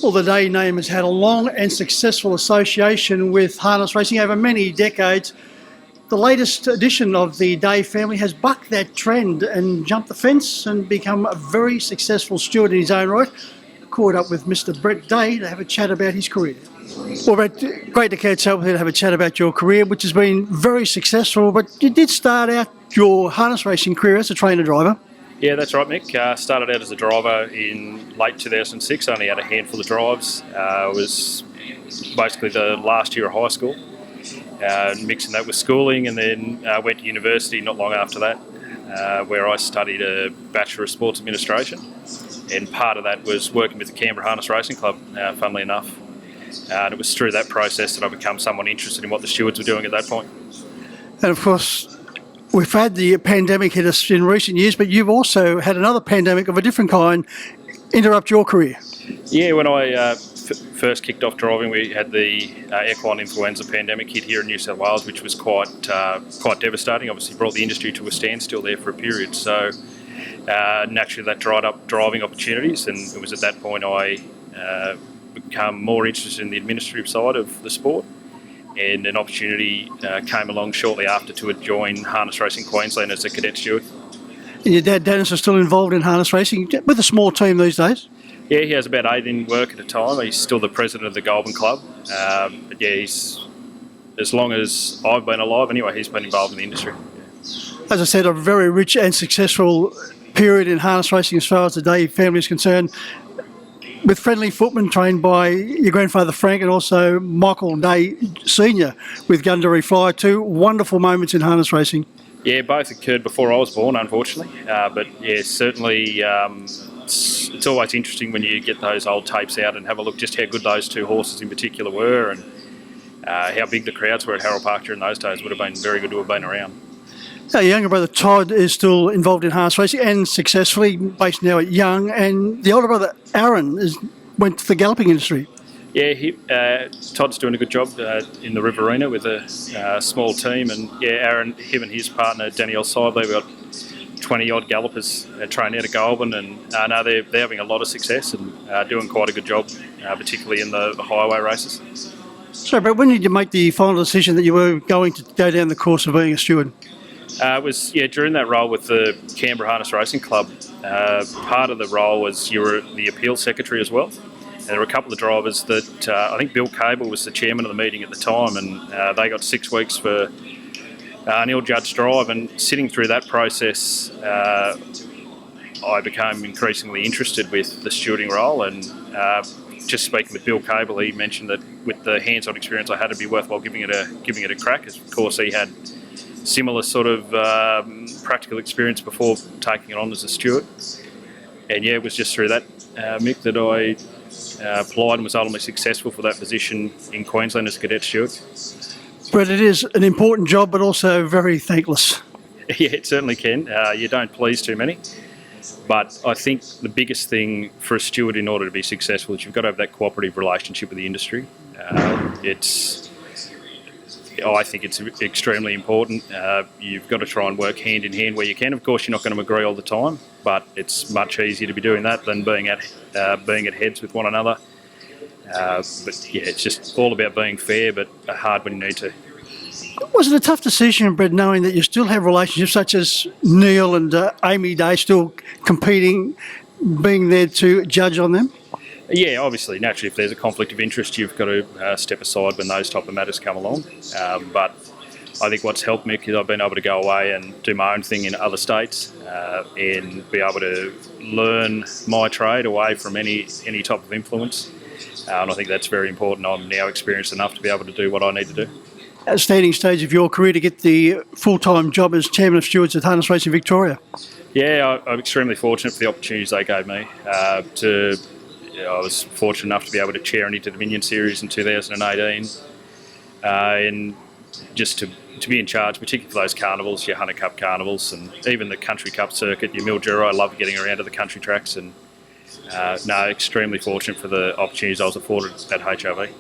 Well, the Day name has had a long and successful association with harness racing over many decades. The latest edition of the Day family has bucked that trend and jumped the fence and become a very successful steward in his own right. Caught up with Mr. Brett Day to have a chat about his career. Well, Brett, great to catch up with you to have a chat about your career, which has been very successful, but you did start out your harness racing career as a trainer driver. Yeah, that's right, Mick. Started out as a driver in late 2006, only had a handful of drives. It was basically the last year of high school, mixing that with schooling, and then went to university not long after that, where I studied a Bachelor of Sports Administration, and part of that was working with the Canberra Harness Racing Club, funnily enough. And it was through that process that I became someone interested in what the stewards were doing at that point. And of course, we've had the pandemic hit us in recent years, but you've also had another pandemic of a different kind interrupt your career. Yeah, when I first kicked off driving, we had the equine influenza pandemic hit here in New South Wales, which was quite devastating. Obviously brought the industry to a standstill there for a period. So naturally that dried up driving opportunities, and it was at that point I become more interested in the administrative side of the sport. And an opportunity came along shortly after to join Harness Racing Queensland as a cadet steward. And your dad, Dennis, is still involved in harness racing with a small team these days? Yeah, he has about 8 in work at a time. He's still the president of the Goulburn Club. But yeah, as long as I've been alive anyway, he's been involved in the industry. As I said, a very rich and successful period in harness racing as far as the Day family is concerned, with friendly footmen trained by your grandfather Frank and also Michael Day Sr. with Gundary Fly. 2 wonderful moments in harness racing. Yeah, both occurred before I was born, unfortunately. But yeah, certainly it's always interesting when you get those old tapes out and have a look just how good those 2 horses in particular were, and how big the crowds were at Harold Park during those days. Would have been very good to have been around. Our younger brother Todd is still involved in harness racing and successfully, based now at Young, and the older brother Aaron went to the galloping industry. Yeah, Todd's doing a good job in the Riverina with a small team, and yeah, Aaron, him and his partner Danielle Sibley, we've got 20 odd gallopers trained out of Goulburn, and they're having a lot of success and doing quite a good job, particularly in the highway races. So, but when did you make the final decision that you were going to go down the course of being a steward? It was during that role with the Canberra Harness Racing Club. Part of the role was you were the appeals secretary as well. And there were a couple of drivers that I think Bill Cable was the chairman of the meeting at the time, and they got 6 weeks for an ill-judged drive. And sitting through that process, I became increasingly interested with the stewarding role. And just speaking with Bill Cable, he mentioned that with the hands-on experience I had, it'd be worthwhile giving it a crack. As of course he had similar sort of practical experience before taking it on as a steward. And yeah, it was just through that, Mick, that I applied and was ultimately successful for that position in Queensland as a cadet steward. But it is an important job, but also very thankless. Yeah, it certainly can. You don't please too many. But I think the biggest thing for a steward in order to be successful is you've got to have that cooperative relationship with the industry. I think it's extremely important. You've got to try and work hand in hand where you can. Of course, you're not going to agree all the time, but it's much easier to be doing that than being at heads with one another. But yeah, it's just all about being fair, but hard when you need to. Was it a tough decision, Brett, knowing that you still have relationships such as Neil and Amy Day still competing, being there to judge on them? Yeah, obviously, naturally, if there's a conflict of interest, you've got to step aside when those type of matters come along. But I think what's helped me is I've been able to go away and do my own thing in other states and be able to learn my trade away from any type of influence. And I think that's very important. I'm now experienced enough to be able to do what I need to do. Outstanding stage of your career to get the full-time job as Chairman of Stewards at Harness Racing Victoria. Yeah, I'm extremely fortunate for the opportunities they gave me I was fortunate enough to be able to chair an Inter-Dominion Series in 2018 and just to be in charge, particularly for those carnivals, your Hunter Cup carnivals and even the Country Cup circuit, your Mildura. I love getting around to the country tracks and extremely fortunate for the opportunities I was afforded at HRV.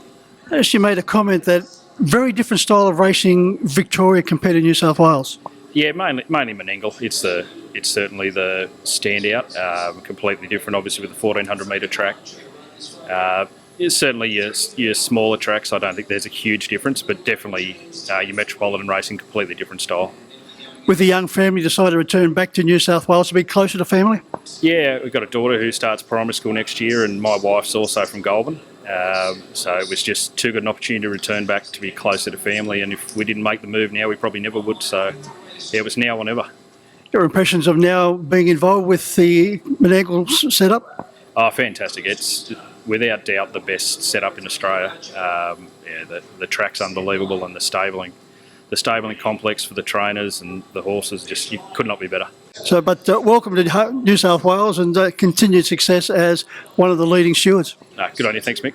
As you made a comment that very different style of racing Victoria compared to New South Wales. Yeah, mainly Menangle. It's certainly the standout. Completely different, obviously, with the 1400 metre track. Certainly your smaller tracks, I don't think there's a huge difference, but definitely your metropolitan racing, completely different style. With the young family, decided to return back to New South Wales to be closer to family? Yeah, we've got a daughter who starts primary school next year, and my wife's also from Goulburn. So it was just too good an opportunity to return back to be closer to family, and if we didn't make the move now, we probably never would. So yeah, it was now or never. Your impressions of now being involved with the Menangle setup? Oh, fantastic. It's without doubt the best setup in Australia. The track's unbelievable, and the stabling complex for the trainers and the horses, just you could not be better. So, but welcome to New South Wales and continued success as one of the leading stewards. Good on you. Thanks, Mick.